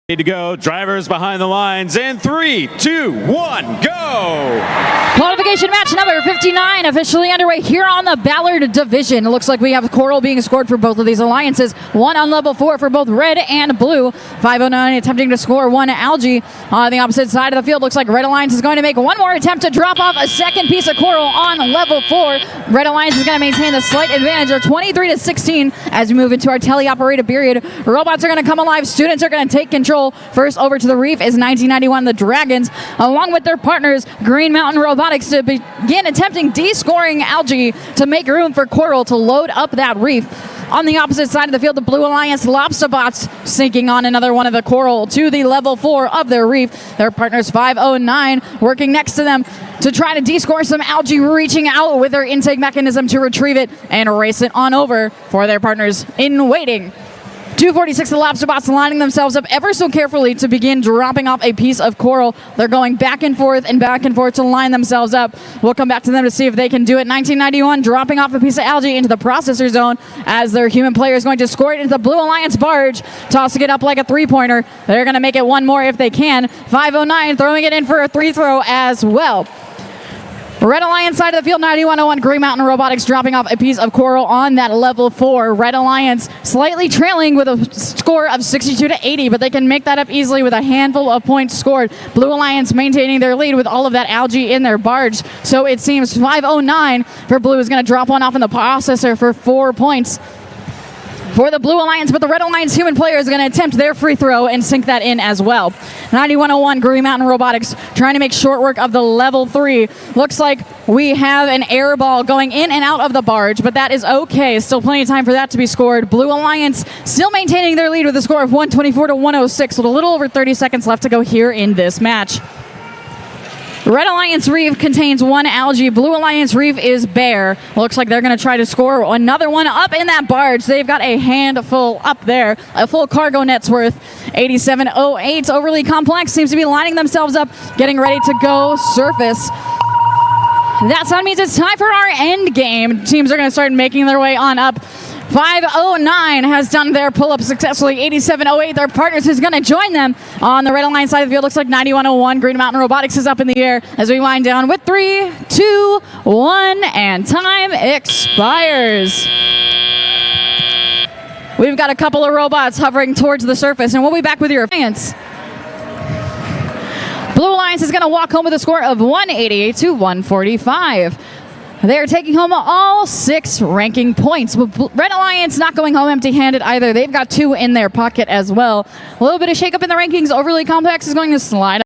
To go, drivers behind the lines in 3, 2, 1, go! Qualification match number 59 officially underway here on the Ballard division. It looks like we have Coral being scored for both of these alliances. One on level 4 for both red and blue. 509 attempting to score one Algae. On the opposite side of the field, looks like Red Alliance is going to make one more attempt to drop off a second piece of Coral on level 4. Red Alliance is going to maintain the slight advantage of 23-16 as we move into our teleoperated period. Robots are going to come alive. Students are going to take control. First over to the reef is 1991 the Dragons, along with their partners Green Mountain Robotics, to begin attempting descoring Algae to make room for Coral to load up that reef. On the opposite side of the field, the Blue Alliance Lobsterbots sinking on another one of the Coral to the level 4 of their reef. Their partners 509 working next to them to try to descore some Algae, reaching out with their intake mechanism to retrieve it and race it on over for their partners in waiting. 246, the Lobsterbots lining themselves up ever so carefully to begin dropping off a piece of Coral. They're going back and forth to line themselves up. We'll come back to them to see if they can do it. 1991 dropping off a piece of Algae into the processor zone as their human player is going to score it into the Blue Alliance barge, tossing it up like a three-pointer. They're going to make it one more if they can. 509 throwing it in for a three throw as well. Red Alliance side of the field, 9101 Green Mountain Robotics dropping off a piece of Coral on that level 4. Red Alliance slightly trailing with a score of 62-80, but they can make that up easily with a handful of points scored. Blue Alliance maintaining their lead with all of that Algae in their barge. So it seems 509 for Blue is going to drop one off in the processor for 4 points for the Blue Alliance, but the Red Alliance human player is going to attempt their free throw and sink that in as well. 9101 Green Mountain Robotics trying to make short work of the level 3. Looks like we have an air ball going in and out of the barge, but that is okay. Still plenty of time for that to be scored. Blue Alliance still maintaining their lead with a score of 124-106 with a little over 30 seconds left to go here in this match. Red Alliance Reef contains one Algae. Blue Alliance Reef is bare. Looks like they're going to try to score another one up in that barge. They've got a handful up there. A full cargo net's worth. 8708 Overly Complex seems to be lining themselves up, getting ready to go surface. That sound means it's time for our end game. Teams are going to start making their way on up. 509 has done their pull-up successfully. 8708, their partners, is going to join them on the Red Alliance side of the field. Looks like 9101 Green Mountain Robotics is up in the air as we wind down with 3, 2, 1, and time expires. We've got a couple of robots hovering towards the surface, and we'll be back with your alliance. Blue Alliance is going to walk home with a score of 188-145. They're taking home all 6 ranking points. Red Alliance not going home empty-handed either. They've got 2 in their pocket as well. A little bit of shake-up in the rankings. Overly Complex is going to slide